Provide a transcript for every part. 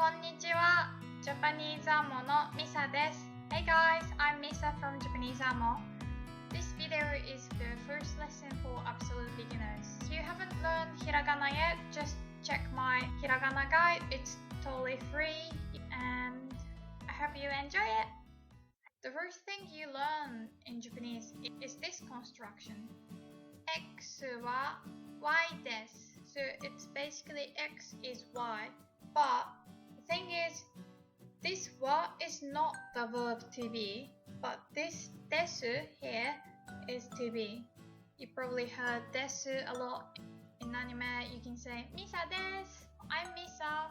こんにちは。Japanese Amo の Misa です。Hey guys, I'm Misa from Japanese Amo. This video is the first lesson for absolute beginners. If you haven't learned hiragana yet, just check my hiragana guide. It's totally free and I hope you enjoy it. The first thing you learn in Japanese is this construction. X は Y です。So it's basically X is Y. But the thing is, this wa is not the verb to be, but this desu here is to be. You probably heard desu a lot in anime. You can say Misa desu, I'm Misa,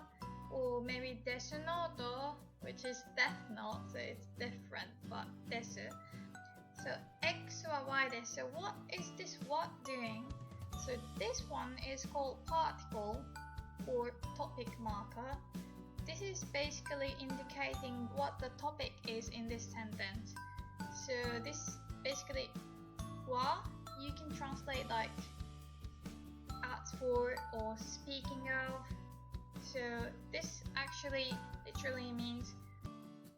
or maybe desu noto, which is death note, so it's different, but desu. So X or Y desu. So what is this what doing? So this one is called particle or topic marker. This is basically indicating what the topic is in this sentence. So this basically wa you can translate like as for or speaking of. So this actually literally means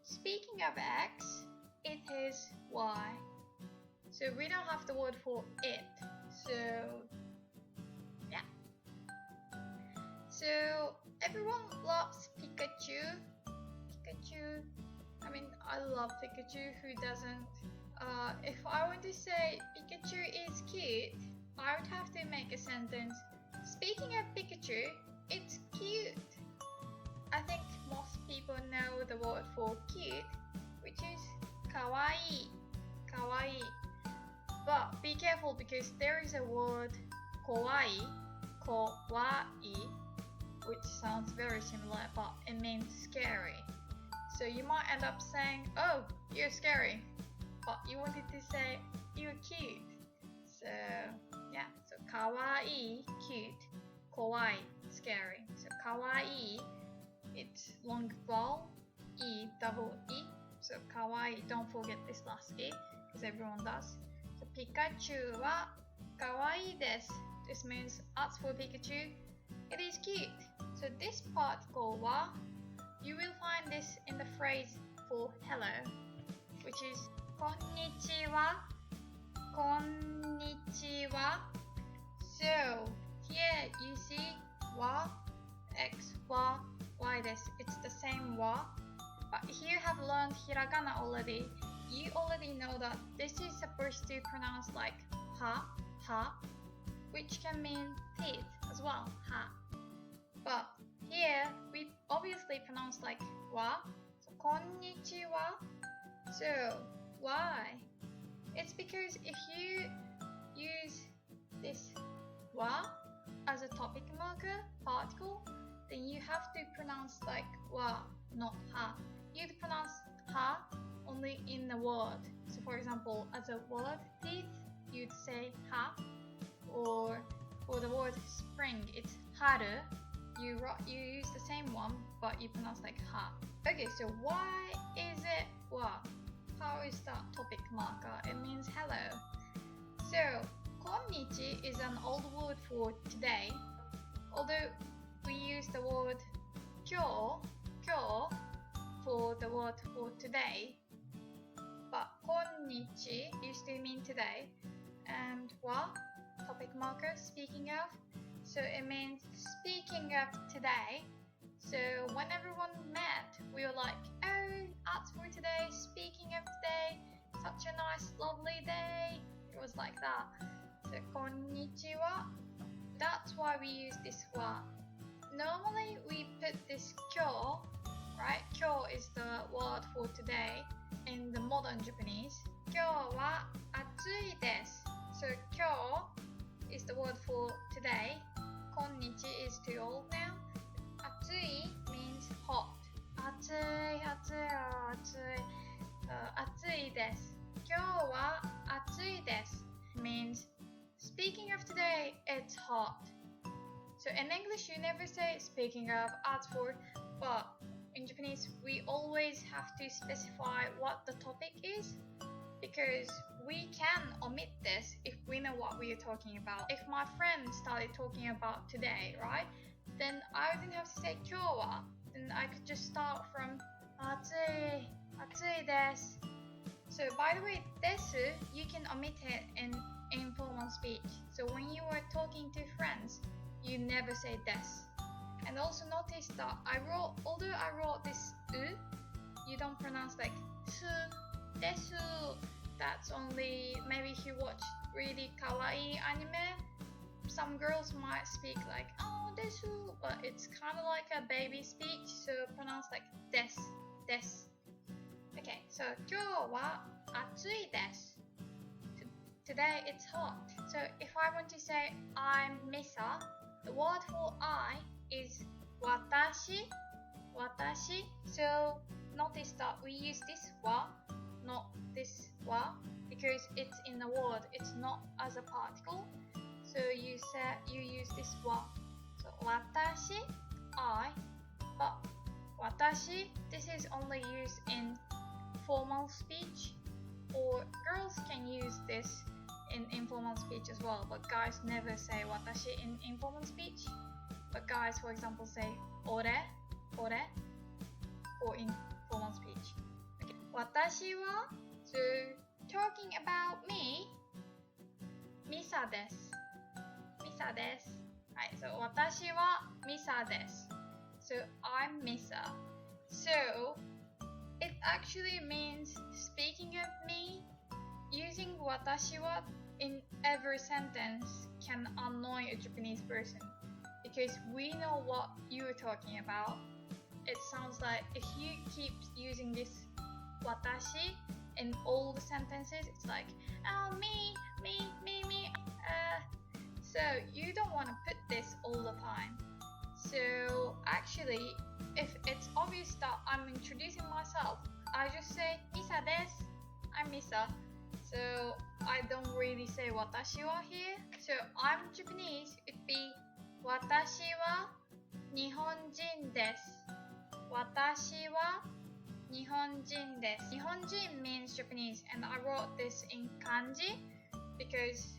speaking of X, it is Y. So we don't have the word for it. So yeah. So everyone loves Pikachu. I mean, I love Pikachu. Who doesn't? If I want to say Pikachu is cute, I would have to make a sentence. Speaking of Pikachu, it's cute. I think most people know the word for cute, which is kawaii. Kawaii. But be careful because there is a word kawaii, which sounds very similar, but it means scary. So you might end up saying, oh, you're scary, but you wanted to say you're cute. So yeah, so kawaii, cute, kawaii, scary. So kawaii, it's long vowel, e, double e. So kawaii, don't forget this last e, because everyone does. So Pikachu wa kawaii desu. This means as for Pikachu, it is cute. So this particle wa, you will find this in the phrase for hello, which is konnichiwa, konnichiwa. So here you see wa, x, wa, y desu. It's the same wa, but here you have learned hiragana already. You already know that this is supposed to pronounce like ha, which can mean teeth as well, ha. But here we obviously pronounce like wa, so konnichiwa. So why? It's because if you use this wa as a topic marker particle, then you have to pronounce like wa, not ha. You'd pronounce ha only in the word. So for example, as a word teeth, you'd say ha, or for the word spring, it's haru. You use the same one, but you pronounce like ha. Okay, so why is it wa? How is that topic marker? It means hello. So konnichi is an old word for today. Although we use the word kyo for the word for today, but konnichi used to mean today, and wa, topic marker, speaking of, so it means speaking of today. So when everyone met, we were like, oh, as for today, speaking of today, such a nice lovely day. It was like that. So konnichiwa, that's why we use this wa. Normally we put this kyo, right? Kyo is the word for today in the modern Japanese. Kyo wa atsui desu. So kyo is the word for today. Konnichi is too old now. Atsui means hot. Atsui desu. Kyo wa atsui desu means speaking of today, it's hot. So in English, you never say speaking of as for, but in Japanese, we always have to specify what the topic is, because we can omit this if we know what we are talking about. If my friend started talking about today, right, then I wouldn't have to say kyo wa, then I I could just start from 暑い、暑いです。So by the way, です you can omit it in informal speech. So when you are talking to friends, you never say です. And also notice that although I wrote this う you don't pronounce like すです. That's only maybe if you watch really kawaii anime. Some girls might speak like です but it's kind of like a baby speech, so pronounce like ですです. Okay, so 今日は暑いです. Today it's hot. So if I want to say I'm Misa, the word for I is 私. So notice that we use this wa, not this wa, because it's in the word. It's not as a particle. So you use this wa. So 私 I, but 私 this is only used in formal speech, or girls can use this in informal speech as well, but guys never say 私 in informal speech. But guys, for example, say 俺 or in formal speech. Okay. 私は so talking about me ミサです。はい、so 私はミサです。So I'm Misa. So it actually means speaking of me. Using 私は in every sentence can annoy a Japanese person because we know what you're talking about. It sounds like if you keep using this 私 in all the sentences, it's like, oh, me. So you don't want to put this all the time. So actually, if it's obvious that I'm introducing myself, I just say ミサです. I'm Misa. So I don't really say 私は here. So I'm Japanese. It'd be 私は日本人です. 私は日本人です. 日本人 means Japanese, and I wrote this in kanji because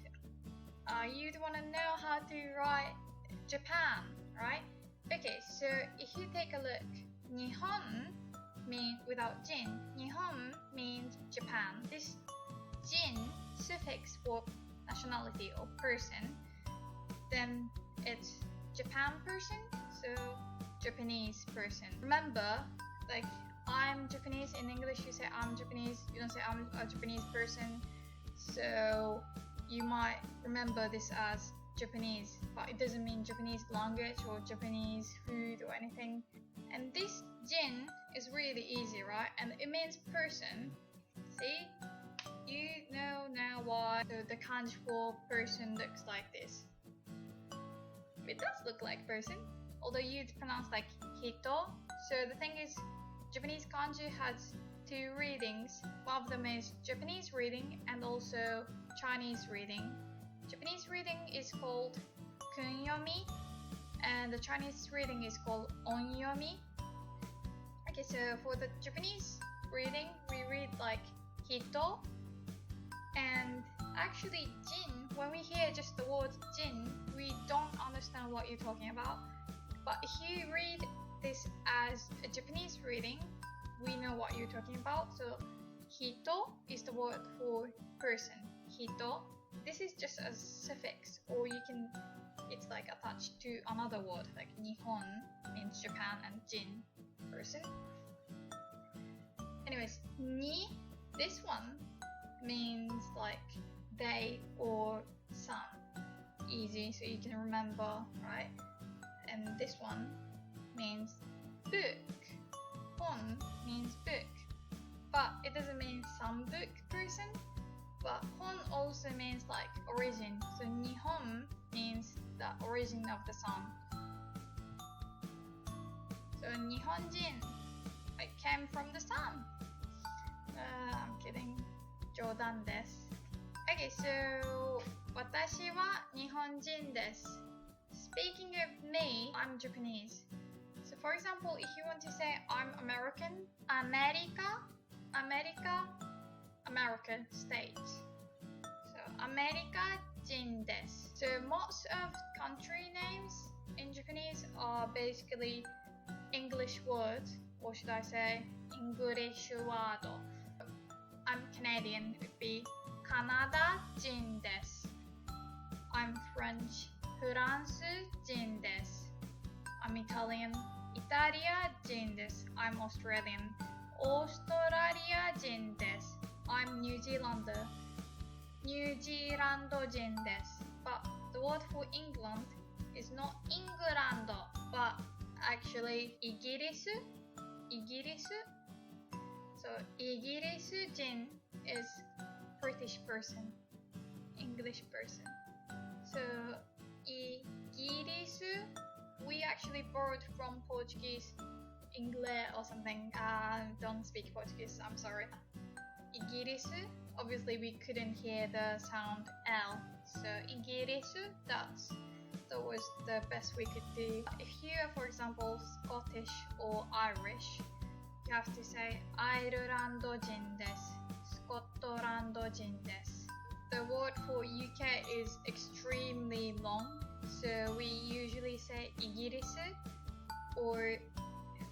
you'd want to know how to write Japan, right? Okay, so if you take a look, 日本 means without jin. 日本 means Japan. This jin suffix for nationality or person, then it's Japan person, so Japanese person. Remember, like I'm Japanese in English, you say I'm Japanese, you don't say I'm a Japanese person. So you might remember this as Japanese, but it doesn't mean Japanese language or Japanese food or anything. And this jin is really easy, right? And it means person. See? You know now why the kanji for person looks like this. It does look like person, although you'd pronounce like hito. So the thing is, Japanese kanji has two readings. One of them is Japanese reading and also Chinese reading. Japanese reading is called kunyomi, and the Chinese reading is called onyomi. Okay, so for the Japanese reading, we read like hito. And actually, jin, when we hear just the word jin, we don't understand what you're talking about. But if you read this as a Japanese reading, we know what you're talking about. So, hito is the word for person. Hito. This is just a suffix, or it's like attached to another word, like Nihon means Japan and jin, person. Anyways, ni, this one means like day or sun. Easy, so you can remember, right? And this one means book. Hon means book, but it doesn't mean some book person. But hon also means like origin. So Nihon means the origin of the sun. So Nihonjin, it came from the sun. I'm kidding. 冗談です. Okay, so 私は日本人です. Speaking of me, I'm Japanese. So for example, if you want to say I'm American, America, States. So アメリカ人です. So most of country names in Japanese are basically English words, or should I say English word. I'm Canadian, it would be カナダ人です。I'm French, フランス人です。I'm Italian, イタリア人です。I'm Australian, オーストラリア人です。I'm New Zealander, ニュージーランド人です。But the word for England is not England, but actually イギリス。So イギリス人 is British person, English person. So イギリス we actually borrowed from Portuguese, English or something. Don't speak Portuguese, I'm sorry. イギリス obviously we couldn't hear the sound L, so イギリス that was the best we could do. If you are, for example, Scottish or Irish, you have to say アイルランド人です。スコットランド人です。The word for UK is extremely long, so we usually say イギリス, or if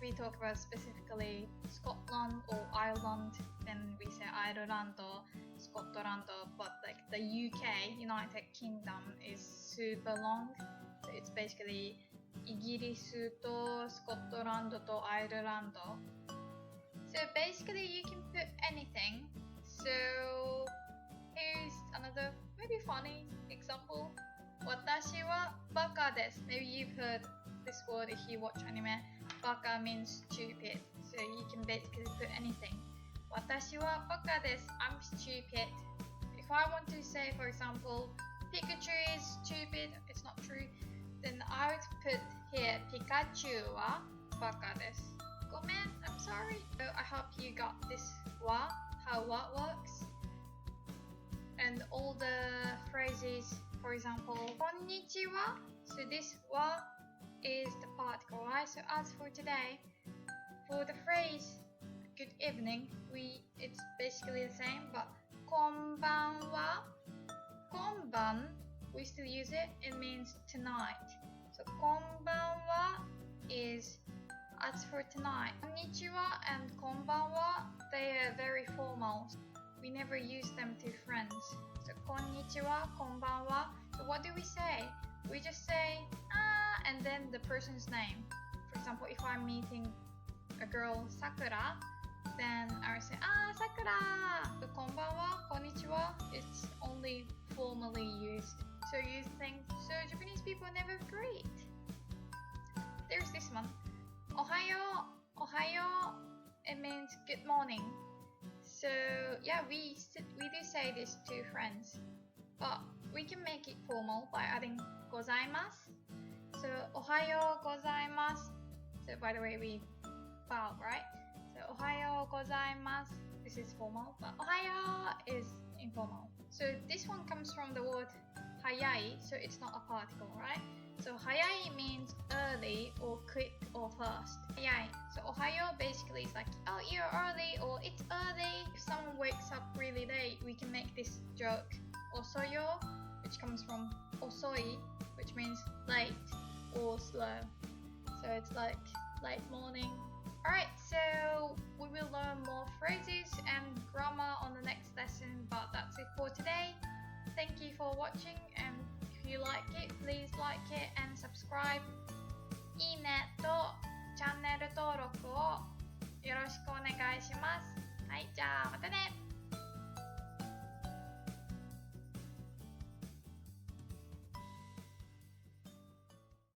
we talk about specifically Scotland or Ireland, then we say アイルランド、スコットランド, but like the UK, United Kingdom, is super long, so it's basically イギリスとスコットランドとアイルランド. So basically you can put anything. So here's another maybe funny example. 私はバカです。Maybe you've heard this word if you watch anime. バカ means stupid. So you can basically put anything. 私はバカです。I'm stupid. If I want to say, for example, Pikachu is stupid, it's not true, then I would put here ピカチュウはバカです。ごめん I'm sorry. So I hope you got this wa, how what works. And all the phrases, for example, こんにちは. So this wa is the particle, right? So as for today, for the phrase good evening, it's basically the same, but こんばんは. こんばん, we still use it. It means tonight. So こんばんは is as for tonight. こんにちは and こんばんは, they are very formal. We never use them to friends. So こんにちは, こんばんは. So what do we say? We just say and then the person's name. For example, if I'm meeting a girl, Sakura, then I would say Sakura. So こんばんは, こんにちは, it's only formally used. So you think, so Japanese people never greet. There's this one. おはよう, おはよう. It means good morning. So yeah, we do say this to friends, but we can make it formal by adding ございます. So おはようございます. So by the way, we bow, right? So おはようございます. This is formal, but おはよう is informal. So this one comes from the word 早い, so it's not a particle, right? So 早い means early or quick or fast. 早い. So おはよう basically is like, oh, you're early or it's early. If someone wakes up really late, we can make this joke. 遅いよ, which comes from 遅い, which means late or slow. So it's like late morning. Alright, so we will learn more phrases and grammar on the next lesson, but that's it for today. Thank you for watching, and if you like it, please like it and subscribe. いいねとチャンネル登録をよろしくお願いします。はい、じゃあまたね。